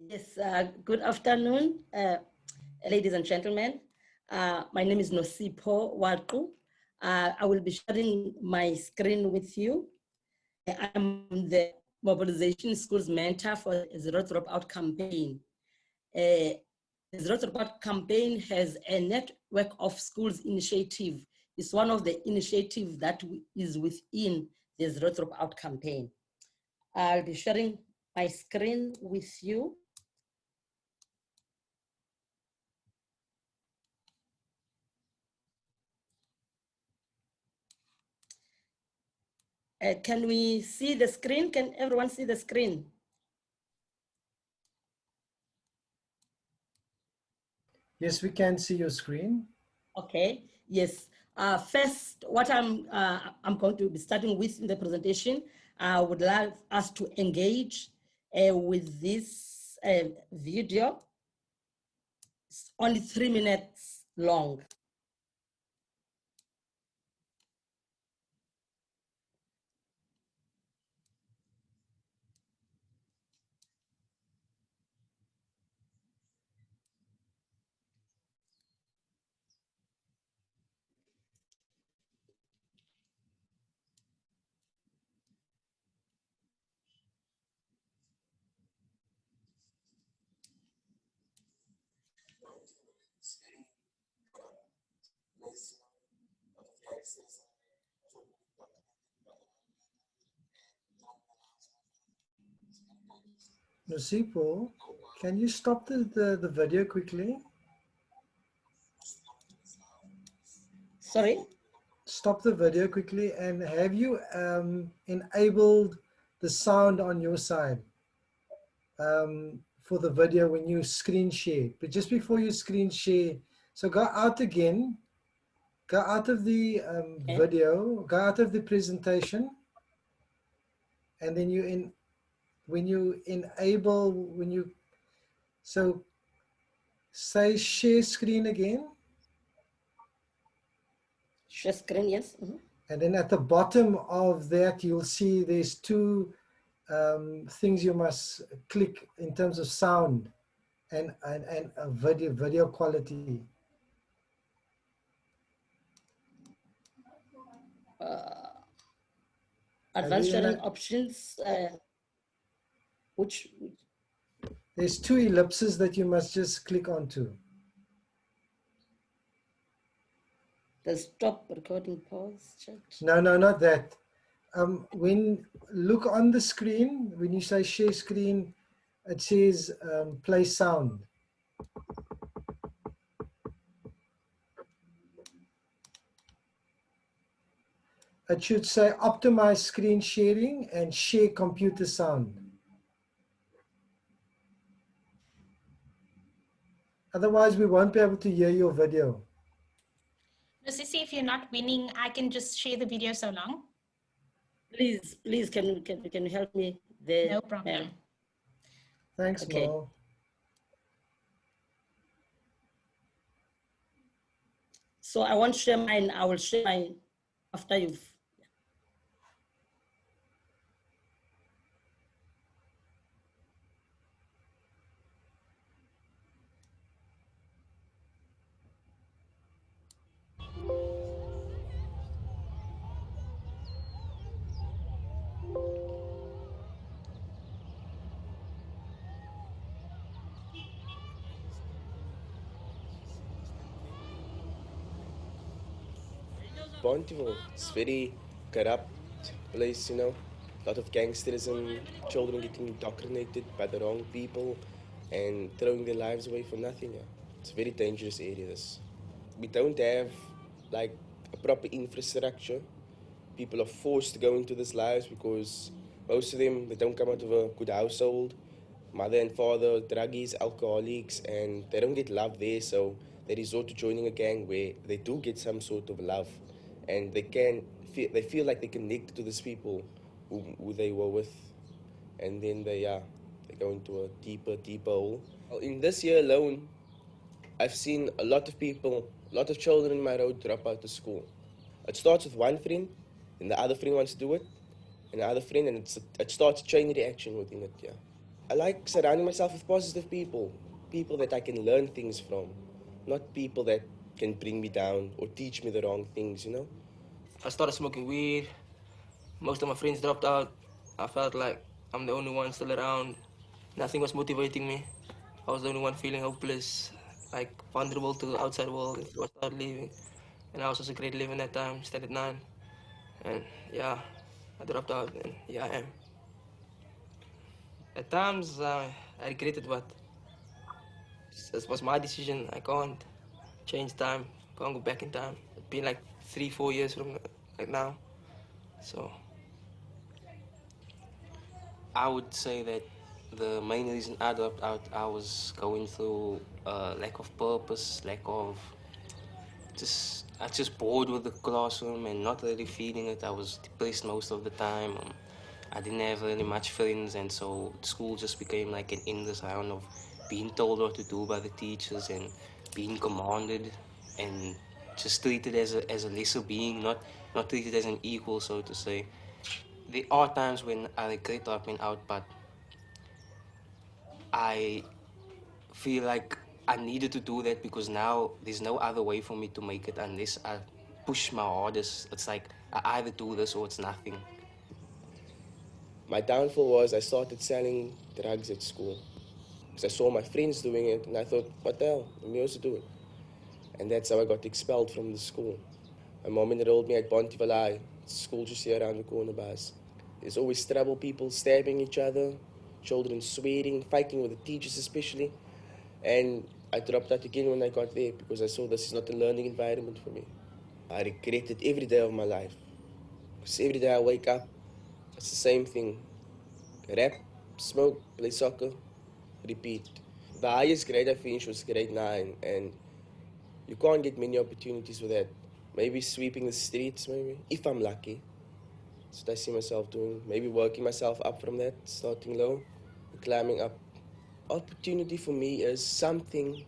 Yes, good afternoon, ladies and gentlemen. My name is Nosipho Waqu. I will be sharing my screen with you. I'm the Mobilization Schools Mentor for the Zero Dropout campaign. The Zero Dropout campaign has a network of schools initiative. It's one of the initiatives that is within the Zero Dropout campaign. I'll be sharing my screen with you. Can we see the screen? Can everyone see the screen? Yes, we can see your screen. Okay, yes. First, what I'm going to be starting with in the presentation, I would like us to engage with this video. It's only 3 minutes long. Nosipho, can you stop the video quickly? Sorry? Stop the video quickly, and have you enabled the sound on your side for the video when you screen share? But just before you screen share, so go out again, go out of the video, go out of the presentation, and then so say share screen again. Share screen, yes. And then at the bottom of that, you'll see there's two things you must click in terms of sound and video quality. Advanced sharing options, which there's two ellipses that you must just click onto. the stop recording pause chat. No, not that. When look on the screen, when you say share screen, it says play sound. It should say optimize screen sharing and share computer sound. Otherwise, we won't be able to hear your video. Sissy, if you're not winning, I can just share the video so long. Please, can you help me there? No problem. Thanks, Okay. Mo. So I won't share mine. I will share mine after you've. Bountiful. It's very corrupt place, you know. A lot of gangsterism, children getting indoctrinated by the wrong people and throwing their lives away for nothing. Yeah. It's a very dangerous area, this. We don't have like a proper infrastructure. People are forced to go into these lives because most of them, they don't come out of a good household. Mother and father, druggies, alcoholics, and they don't get love there, so they resort to joining a gang where they do get some sort of love, and they feel like they connect to these people who they were with, and then they go into a deeper hole. Well, in this year alone, I've seen a lot of people, a lot of children in my road drop out of school. It starts with one friend, and the other friend wants to do it, and the other friend, and it starts a chain reaction within it, yeah. I like surrounding myself with positive people, people that I can learn things from, not people that can bring me down or teach me the wrong things, you know? I started smoking weed. Most of my friends dropped out. I felt like I'm the only one still around. Nothing was motivating me. I was the only one feeling hopeless, like vulnerable to the outside world. So I started leaving. And I was also grade 11 that time, standard 9. And yeah, I dropped out and yeah, I am. At times, I regretted, but it was my decision. I can't change time, can't go back in time. It's been like 3, 4 years from like now. So I would say that the main reason I dropped out, I was going through lack of purpose, lack of I just bored with the classroom and not really feeling it. I was depressed most of the time. I didn't have really much friends, and so school just became like an endless round of being told what to do by the teachers and being commanded and just treated as a lesser being, not treated as an equal, so to say. There are times when I regret dropping out, but I feel like I needed to do that because now there's no other way for me to make it unless I push my hardest. It's like I either do this or it's nothing. My downfall was I started selling drugs at school because I saw my friends doing it and I thought, what the hell, let me also do it. And that's how I got expelled from the school. My mom enrolled me at Bontiville High, school just here around the corner by us. There's always trouble, people stabbing each other, children swearing, fighting with the teachers especially. And I dropped out again when I got there because I saw this is not a learning environment for me. I regret it every day of my life. Because every day I wake up, it's the same thing. Rap, smoke, play soccer, repeat. The highest grade I finished was grade 9, and you can't get many opportunities with that. Maybe sweeping the streets, maybe, if I'm lucky. That's what I see myself doing. Maybe working myself up from that, starting low, climbing up. Opportunity for me is something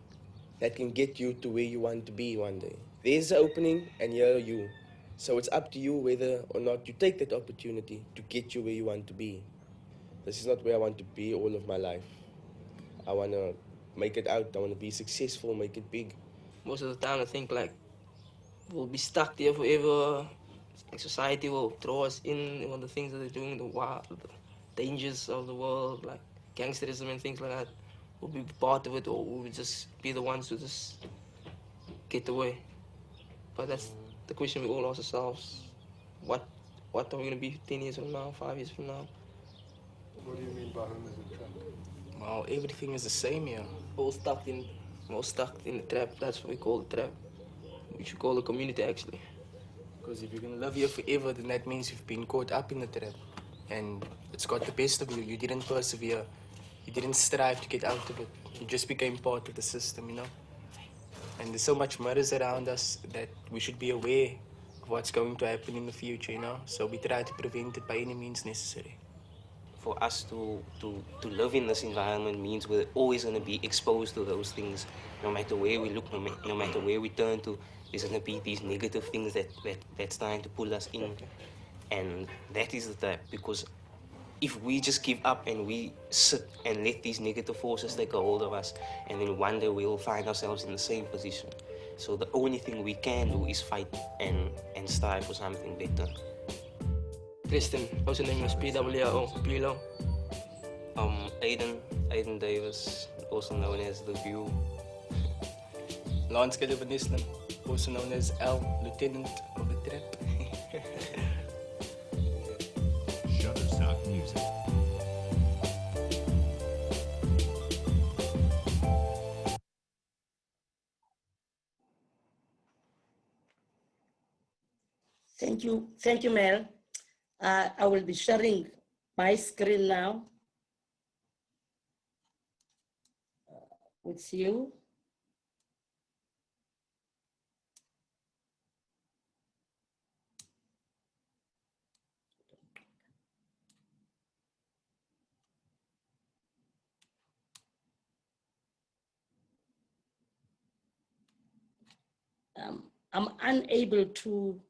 that can get you to where you want to be one day. There's an opening, and here are you. So it's up to you whether or not you take that opportunity to get you where you want to be. This is not where I want to be all of my life. I want to make it out. I want to be successful, make it big. most of the time I think like we'll be stuck there forever. Like society will throw us in on the things that they're doing, the wild, the dangers of the world, like gangsterism and things like that. We'll be part of it, or we'll just be the ones who just get away. But that's the question we all ask ourselves. What are we going to be 10 years from now, 5 years from now? What do you mean by home is a trap? Well, everything is the same here. All stuck in the trap. That's what we call the trap. We should call the community actually. Because if you're going to live here forever, then that means you've been caught up in the trap. And it's got the best of you. You didn't persevere. You didn't strive to get out of it. You just became part of the system, you know? And there's so much murders around us that we should be aware of what's going to happen in the future, you know? So we try to prevent it by any means necessary. For us to live in this environment means we're always going to be exposed to those things. No matter where we look, no matter where we turn to, there's going to be these negative things that's trying to pull us in. And that is the trap, because if we just give up and we sit and let these negative forces take a hold of us, and then one day we'll find ourselves in the same position. So the only thing we can do is fight and strive for something better. Kristen, also name is PWO, Pilo. Aiden Davis, also known as The View. Lance Calvinistan, also known as L, Lieutenant of the Trap. Shutterstock Music. Thank you, Mel. I will be sharing my screen now with you. I'm unable to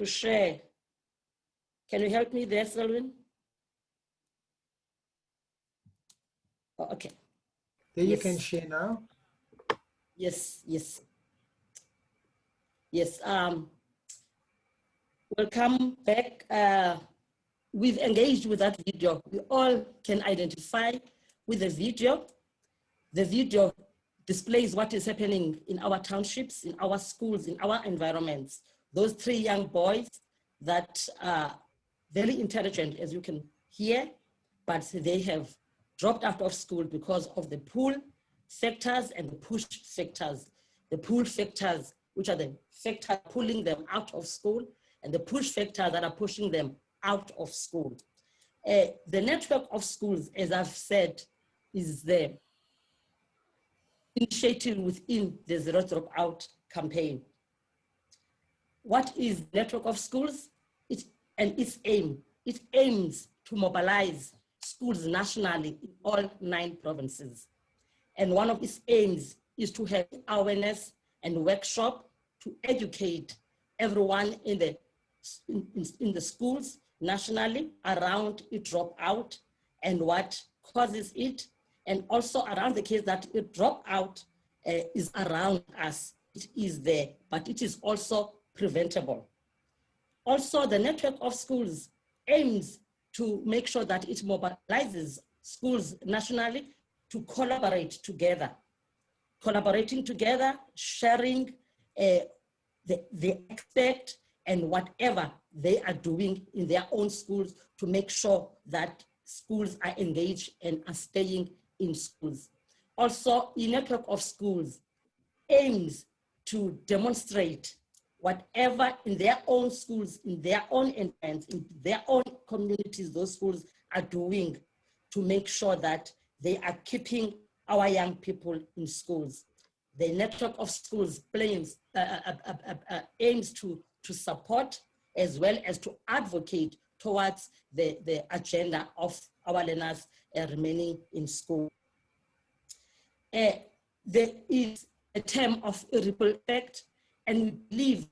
share. Can you help me there, Selwyn? Oh, okay. There you Yes. can share now. Yes, yes. Yes, welcome back. We've engaged with that video. We all can identify with the video. The video displays what is happening in our townships, in our schools, in our environments. Those 3 young boys that are very intelligent, as you can hear, but they have dropped out of school because of the pull factors and the push factors. The pull factors, which are the factors pulling them out of school, and the push factors that are pushing them out of school. The network of schools, as I've said, is the initiative within the Zero Dropout campaign. What is network of schools? Its aim? It aims to mobilize schools nationally in all 9 provinces. And one of its aims is to have awareness and workshop to educate everyone in the schools nationally around it dropout and what causes it, and also around the case that it dropout is around us. It is there, but it is also preventable. Also, the network of schools aims to make sure that it mobilizes schools nationally to collaborate together. Collaborating together, sharing the expert and whatever they are doing in their own schools to make sure that schools are engaged and are staying in schools. Also, the network of schools aims to demonstrate whatever in their own schools, in their own environments, in their own communities, those schools are doing to make sure that they are keeping our young people in schools. The network of schools aims to support as well as to advocate towards the agenda of our learners remaining in school. There is a term of a ripple effect, and we believe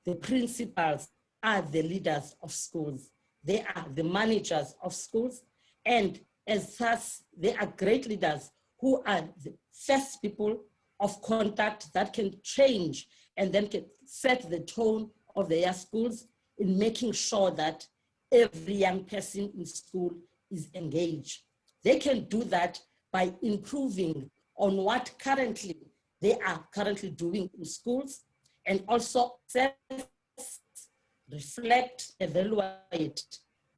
the principals are the leaders of schools. They are the managers of schools, and as such, they are great leaders who are the first people of contact that can change and then can set the tone of their schools in making sure that every young person in school is engaged. They can do that by improving on what currently they are currently doing in schools, and also reflect, evaluate,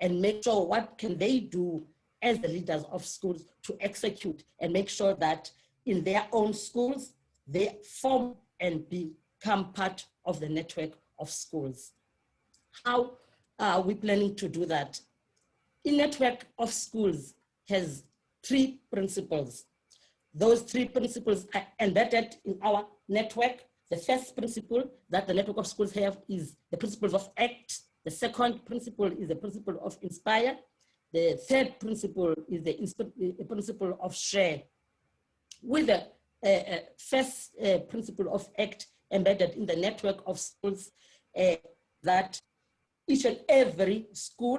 and make sure what can they do as the leaders of schools to execute and make sure that in their own schools, they form and become part of the network of schools. How are we planning to do that? The network of schools has 3 principles. Those 3 principles are embedded in our network. The first principle that the network of schools have is the principles of ACT. The second principle is the principle of INSPIRE. The third principle is the principle of SHARE. With the first principle of ACT embedded in the network of schools, that each and every school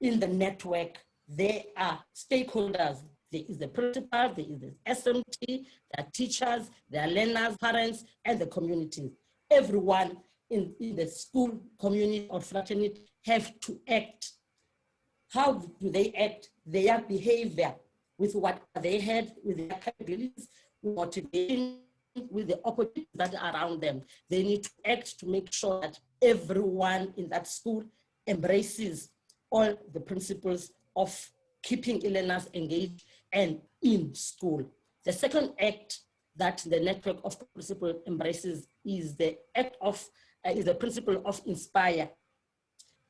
in the network, there are stakeholders. There is the principal, there is the SMT, there are teachers, there are learners, parents, and the community. Everyone in the school community or fraternity have to act. How do they act? Their behavior with what they had, with their capabilities, motivation, with the opportunities that are around them. They need to act to make sure that everyone in that school embraces all the principles of keeping learners engaged and in school. The second act that the network of principles embraces is the act of, is the principle of INSPIRE.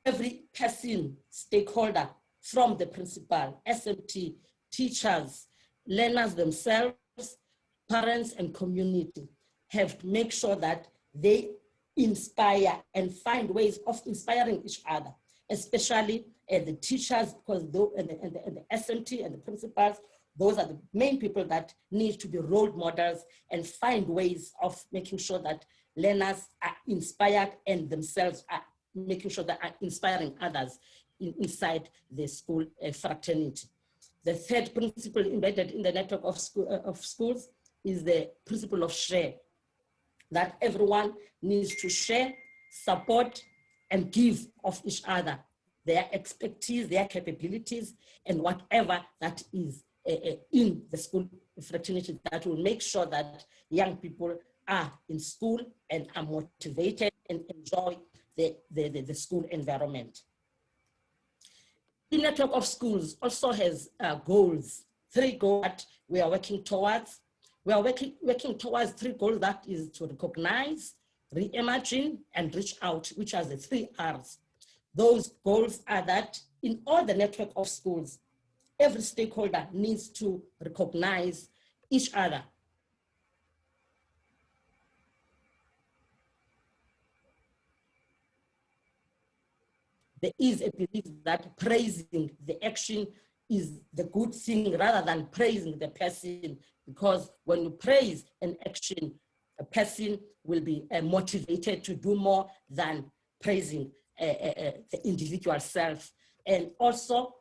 Every person, stakeholder, from the principal, SMT, teachers, learners themselves, parents and community have to make sure that they inspire and find ways of inspiring each other, especially the teachers, because and the SMT and the principals, those are the main people that need to be role models and find ways of making sure that learners are inspired and themselves are making sure that are inspiring others inside the school fraternity. The third principle embedded in the network of schools is the principle of share, that everyone needs to share, support, and give of each other their expertise, their capabilities, and whatever that is in the school fraternity that will make sure that young people are in school and are motivated and enjoy the school environment. The network of schools also has goals, 3 goals that we are working towards. We are working towards 3 goals, that is to recognize, reimagine, and reach out, which are the 3 R's. Those goals are that in all the network of schools, every stakeholder needs to recognize each other. There is a belief that praising the action is the good thing rather than praising the person, because when you praise an action, a person will be motivated to do more than praising the individual self. And also,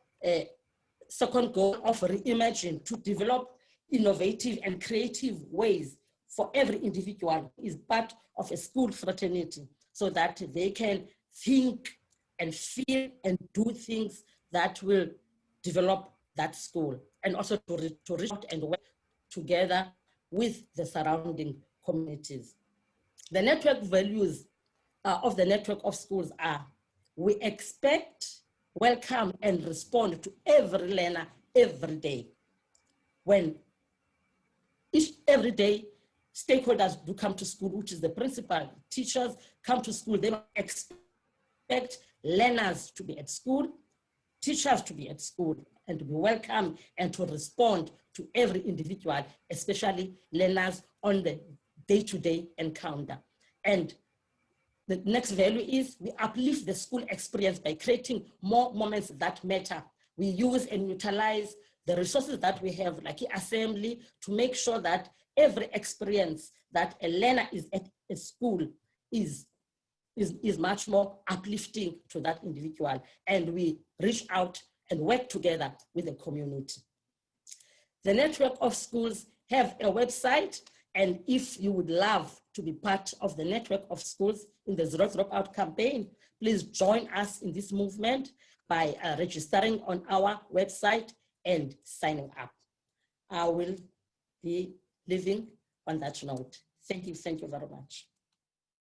second goal of reimagine, to develop innovative and creative ways for every individual who is part of a school fraternity, so that they can think and feel and do things that will develop that school, and also to reach out and work together with the surrounding communities. The network values of the network of schools are: we expect, welcome, and respond to every learner every day. When every day stakeholders do come to school, which is the principal, teachers come to school, they expect learners to be at school, teachers to be at school, and to be welcome and to respond to every individual, especially learners on the day-to-day encounter. And the next value is we uplift the school experience by creating more moments that matter. We use and utilize the resources that we have, like assembly, to make sure that every experience that a learner is at a school is much more uplifting to that individual. And we reach out and work together with the community. The network of schools have a website, and if you would love to be part of the network of schools in the Zero Dropout campaign, please join us in this movement by registering on our website and signing up. I will be leaving on that note. Thank you very much.